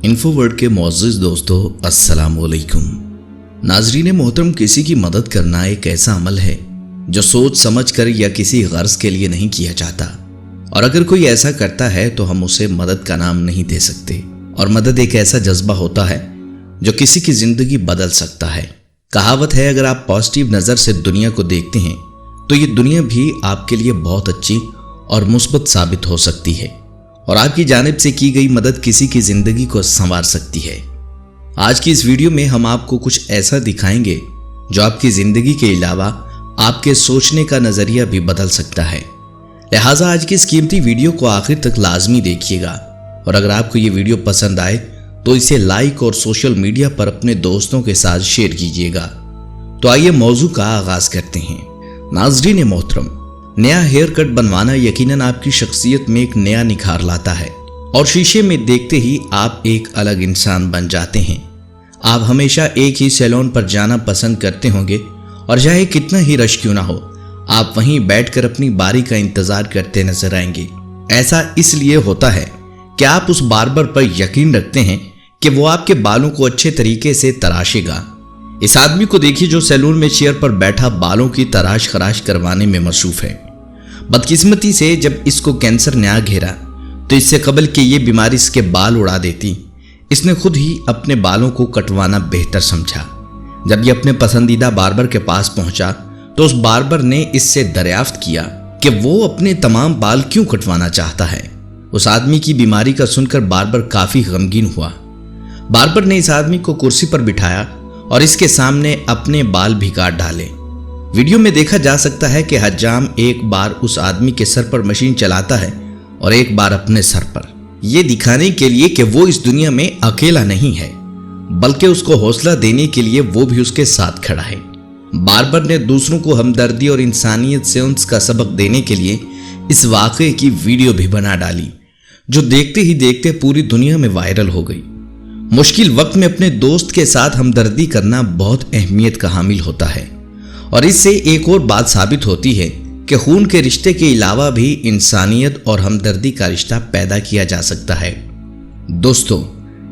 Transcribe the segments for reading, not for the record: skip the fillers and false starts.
Info world के मुअज़्ज़िज़ दोस्तों, अस्सलाम वालेकुम। नाज़रीन मोहतरम, किसी की मदद करना एक ऐसा अमल है जो सोच समझ कर या किसी गर्ज के लिए नहीं किया जाता, और अगर कोई ऐसा करता है तो हम उसे मदद का नाम नहीं दे सकते। और मदद एक ऐसा जज्बा होता है जो किसी की जिंदगी बदल सकता है। कहावत है, अगर आप पॉजिटिव नज़र से दुनिया को देखते हैं तो ये दुनिया भी आपके लिए बहुत अच्छी और मुस्बत साबित हो सकती है, और आपकी जानिब से की गई मदद किसी की जिंदगी को संवार सकती है। आज की इस वीडियो में हम आपको कुछ ऐसा दिखाएंगे जो आपकी जिंदगी के अलावा आपके सोचने का नजरिया भी बदल सकता है। लिहाजा आज की इस कीमती वीडियो को आखिर तक लाजमी देखिएगा, और अगर आपको ये वीडियो पसंद आए तो इसे लाइक और सोशल मीडिया पर अपने दोस्तों के साथ शेयर कीजिएगा। तो आइए मौजू का आगाज करते हैं। नाज़रीन मोहतरम, नया हेयर कट बनवाना यकीनन आपकी शख्सियत में एक नया निखार लाता है, और शीशे में देखते ही आप एक अलग इंसान बन जाते हैं। आप हमेशा एक ही सैलून पर जाना पसंद करते होंगे, और चाहे कितना ही रश क्यों ना हो, आप वहीं बैठकर अपनी बारी का इंतजार करते नजर आएंगे। ऐसा इसलिए होता है कि आप उस बार्बर पर यकीन रखते हैं कि वो आपके बालों को अच्छे तरीके से तराशेगा। इस आदमी को देखिए जो सैलून में चेयर पर बैठा बालों की तराश खराश करवाने में मशरूफ है। बदकिस्मती से जब इसको कैंसर ने आ घेरा तो इससे कबल कि ये बीमारी इसके बाल उड़ा देती, इसने खुद ही अपने बालों को कटवाना बेहतर समझा। जब ये अपने पसंदीदा बार्बर के पास पहुंचा तो उस बार्बर ने इससे दरियाफ्त किया कि वो अपने तमाम बाल क्यों कटवाना चाहता है। उस आदमी की बीमारी का सुनकर बार्बर काफी गमगीन हुआ। बार्बर ने इस आदमी को कुर्सी पर बिठाया और इसके सामने अपने बाल भी काट डाले। वीडियो में देखा जा सकता है कि हज्जाम एक बार उस आदमी के सर पर मशीन चलाता है और एक बार अपने सर पर, यह दिखाने के लिए कि वो इस दुनिया में अकेला नहीं है, बल्कि उसको हौसला देने के लिए वो भी उसके साथ खड़ा है। बार्बर ने दूसरों को हमदर्दी और इंसानियत से उसका सबक देने के लिए इस वाक़े की वीडियो भी बना डाली, जो देखते ही देखते पूरी दुनिया में वायरल हो गई। मुश्किल वक्त में अपने दोस्त के साथ हमदर्दी करना बहुत अहमियत का हामिल होता है, और इससे एक और बात साबित होती है कि खून के रिश्ते के अलावा भी इंसानियत और हमदर्दी का रिश्ता पैदा किया जा सकता है। दोस्तों,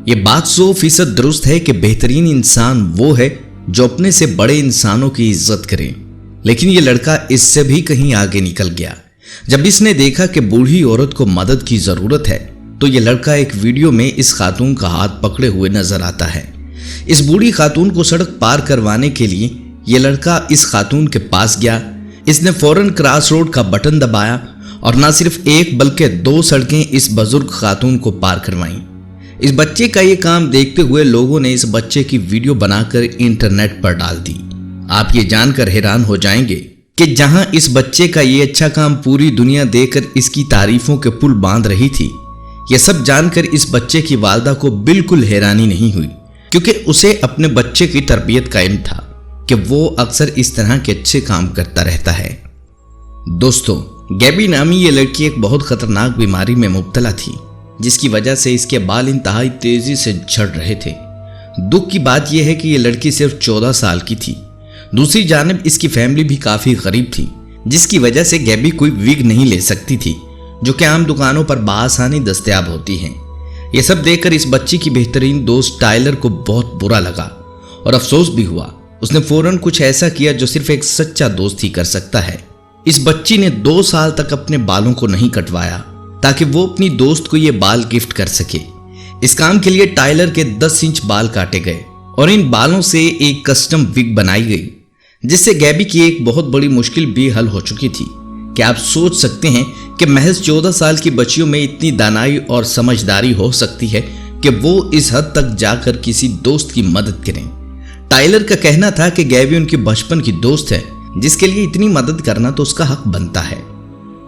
ये बात 100% दुरुस्त है कि बेहतरीन इंसान वो है जो अपने से बड़े इंसानों की इज्जत करे, लेकिन ये लड़का इससे भी कहीं आगे निकल गया। जब इसने देखा कि बूढ़ी औरत को मदद की जरूरत है तो ये लड़का एक वीडियो में इस खातून का हाथ पकड़े हुए नजर आता है। इस बूढ़ी खातून को सड़क पार करवाने के लिए ये लड़का इस खातून के पास गया। इसने फौरन क्रॉस रोड का बटन दबाया और ना सिर्फ एक बल्कि 2 सड़कें इस बुजुर्ग खातून को पार करवाईं। इस बच्चे का ये काम देखते हुए लोगों ने इस बच्चे की वीडियो बनाकर इंटरनेट पर डाल दी। आप ये जानकर हैरान हो जाएंगे कि जहां इस बच्चे का ये अच्छा काम पूरी दुनिया देखकर इसकी तारीफों के पुल बांध रही थी, यह सब जानकर इस बच्चे की वालदा को बिल्कुल हैरानी नहीं हुई, क्योंकि उसे अपने बच्चे की तरबियत का इल्म था कि वो अक्सर इस तरह के अच्छे काम करता रहता है। दोस्तों, गैबी नामी ये लड़की एक बहुत खतरनाक बीमारी में मुब्तला थी, जिसकी वजह से इसके बाल इंतहाई तेजी से झड़ रहे थे। दुख की बात यह है कि ये लड़की सिर्फ 14 साल की थी। दूसरी जानिब इसकी फैमिली भी काफी गरीब थी, जिसकी वजह से गैबी कोई विग नहीं ले सकती थी, जो कि आम दुकानों पर बआसानी दस्तयाब होती हैं। यह सब देखकर इस बच्ची की बेहतरीन दोस्त टाइलर को बहुत बुरा लगा और अफसोस भी हुआ। उसने फौरन कुछ ऐसा किया जो सिर्फ एक सच्चा दोस्त ही कर सकता है। इस बच्ची ने 2 साल तक अपने बालों को नहीं कटवाया ताकि वो अपनी दोस्त को ये बाल गिफ्ट कर सके। इस काम के लिए टाइलर के 10 इंच बाल काटे गए और इन बालों से एक कस्टम विग बनाई गई, जिससे गैबी की एक बहुत बड़ी मुश्किल भी हल हो चुकी थी। क्या आप सोच सकते हैं कि महज 14 साल की बच्चियों में इतनी दानाई और समझदारी हो सकती है कि वो इस हद तक जाकर किसी दोस्त की मदद करें। टाइलर का कहना था कि गैबी उनकी बचपन की दोस्त है, जिसके लिए इतनी मदद करना तो उसका हक बनता है।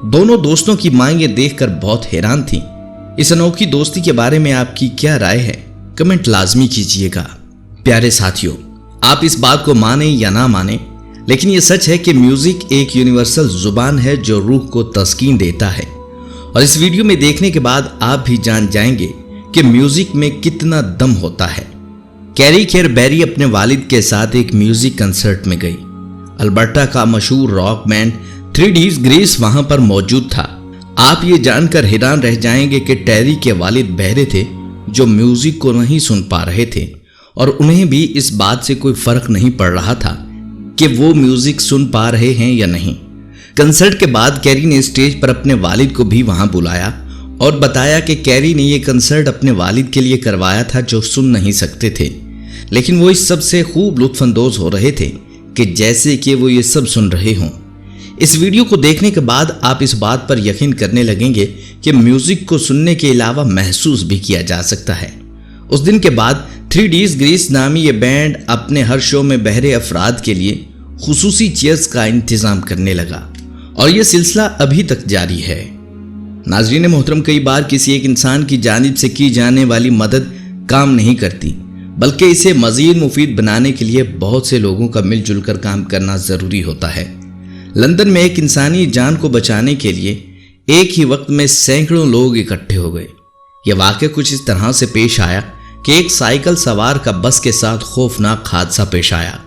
दोनों दोस्तों की मां ये देखकर बहुत हैरान थी। इस अनोखी दोस्ती के बारे में आपकी क्या राय है, कमेंट लाजमी कीजिएगा। प्यारे साथियों, आप इस बात को माने या ना माने, लेकिन ये सच है कि म्यूजिक एक यूनिवर्सल जुबान है जो रूह को तस्कीन देता है, और इस वीडियो में देखने के बाद आप भी जान जाएंगे कि म्यूजिक में कितना दम होता है। कैरी केर बैरी अपने वालिद के साथ एक म्यूजिक कंसर्ट में गई। अल्बर्टा का मशहूर रॉक बैंड 3 Days Grace वहां पर मौजूद था। आप ये जानकर हैरान रह जाएंगे कि टेरी के वालिद बहरे थे जो म्यूजिक को नहीं सुन पा रहे थे और उन्हें भी इस बात से कोई फर्क नहीं पड़ रहा था कि वो म्यूजिक सुन पा रहे हैं या नहीं। कंसर्ट के बाद कैरी ने स्टेज पर अपने वालिद को भी वहां बुलाया और बताया कि कैरी ने ये कंसर्ट अपने वालिद के लिए करवाया था जो सुन नहीं सकते थे, लेकिन वो इस सब से खूब लुत्फानंदोज हो रहे थे कि जैसे कि वो ये सब सुन रहे हों। इस वीडियो को देखने के बाद आप इस बात पर यकीन करने लगेंगे कि म्यूजिक को सुनने के अलावा महसूस भी किया जा सकता है। उस दिन के बाद 3Ds ग्रीस नामी ये बैंड अपने हर शो में बहरे अफराद के लिए खुसूसी चेयर्स का इंतजाम करने लगा और ये सिलसिला अभी तक जारी है। नाज़रीन मोहतरम, कई बार किसी एक इंसान की जानिब से की जाने वाली मदद काम नहीं करती, बल्कि इसे मज़ीद मुफीद बनाने के लिए बहुत से लोगों का मिलजुल कर काम करना ज़रूरी होता है। लंदन में एक इंसानी जान को बचाने के लिए एक ही वक्त में सैकड़ों लोग इकट्ठे हो गए। यह वाक़या कुछ इस तरह से पेश आया कि एक साइकिल सवार का बस के साथ खौफनाक हादसा पेश आया।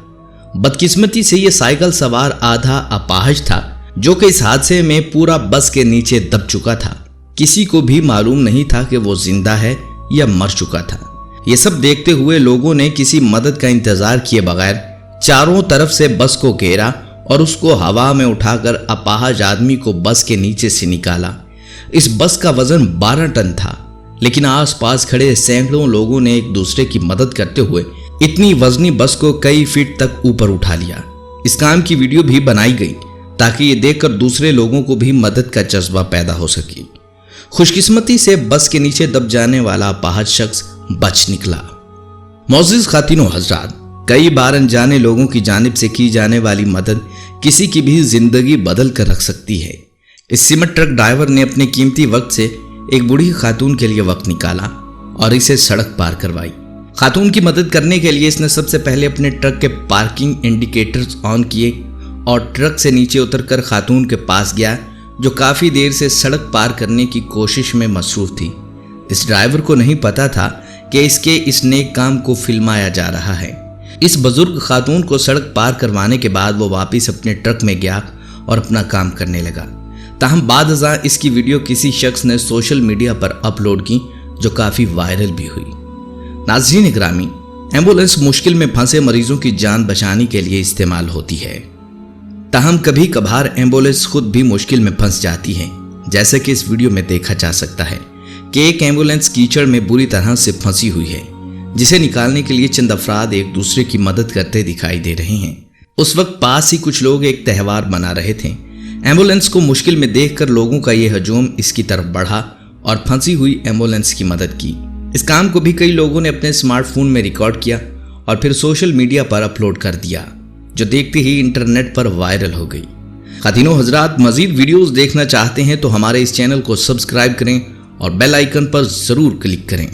बदकिस्मती से यह साइकिल सवार आधा अपाहज था, जो कि इस हादसे में पूरा बस के नीचे दब चुका था। किसी को भी मालूम नहीं था कि वो जिंदा है या मर चुका था। ये सब देखते हुए लोगों ने किसी मदद का इंतजार किए बगैर चारों तरफ से बस को घेरा और उसको हवा में उठाकर अपाहज आदमी को बस के नीचे से निकाला। इस बस का वजन 12 टन था, लेकिन आसपास खड़े सैकड़ों लोगों ने एक दूसरे की मदद करते हुए इतनी वजनी बस को कई फीट तक ऊपर उठा लिया। इस काम की वीडियो भी बनाई गई ताकि ये देखकर दूसरे लोगों को भी मदद का जज्बा पैदा हो सके। खुशकिस्मती से बस के नीचे दब जाने वाला अपाहज शख्स बच निकला। मोअज़्ज़िज़ ख़ातिनो हज़रात, कई बार अनजाने लोगों की जानिब से की जाने वाली मदद किसी की भी जिंदगी बदल कर रख सकती है। इस सीमेंट ट्रक ड्राइवर ने अपने कीमती वक्त से एक बूढ़ी खातून के लिए वक्त निकाला और इसे सड़क पार करवाई। खातून की मदद करने के लिए इसने सबसे पहले अपने ट्रक के पार्किंग इंडिकेटर्स ऑन किए और ट्रक से नीचे उतरकर खातून के पास गया, जो काफ़ी देर से सड़क पार करने की कोशिश में मसरूफ थी। इस ड्राइवर को नहीं पता था कि इसके इस नेक काम को फिल्माया जा रहा है। इस बुजुर्ग खातून को सड़क पार करवाने के बाद वो वापस अपने ट्रक में गया और अपना काम करने लगा। ताहम बाद अज़ां इसकी वीडियो किसी शख्स ने सोशल मीडिया पर अपलोड की, जो काफ़ी वायरल भी हुई। नाज़रीन ग्रामी, एम्बुलेंस मुश्किल में फंसे मरीजों की जान बचाने के लिए इस्तेमाल होती है। ताहम कभी कभार एम्बुलेंस खुद भी मुश्किल में फंस जाती है, जैसे कि इस वीडियो में देखा जा सकता है कि एक एम्बुलेंस कीचड़ में बुरी तरह से फंसी हुई है, जिसे निकालने के लिए चंद अफराद एक दूसरे की मदद करते दिखाई दे रहे हैं। उस वक्त पास ही कुछ लोग एक त्यौहार मना रहे थे। एम्बुलेंस को मुश्किल में देखकर लोगों का यह हजूम इसकी तरफ बढ़ा और फंसी हुई एम्बुलेंस की मदद की। इस काम को भी कई लोगों ने अपने स्मार्टफोन में रिकॉर्ड किया और फिर सोशल मीडिया पर अपलोड कर दिया, जो देखते ही इंटरनेट पर वायरल हो गई। ख़ातिनो हज़रात, मज़ीद वीडियोस देखना चाहते हैं तो हमारे इस चैनल को सब्सक्राइब करें और बेल आइकन पर ज़रूर क्लिक करें।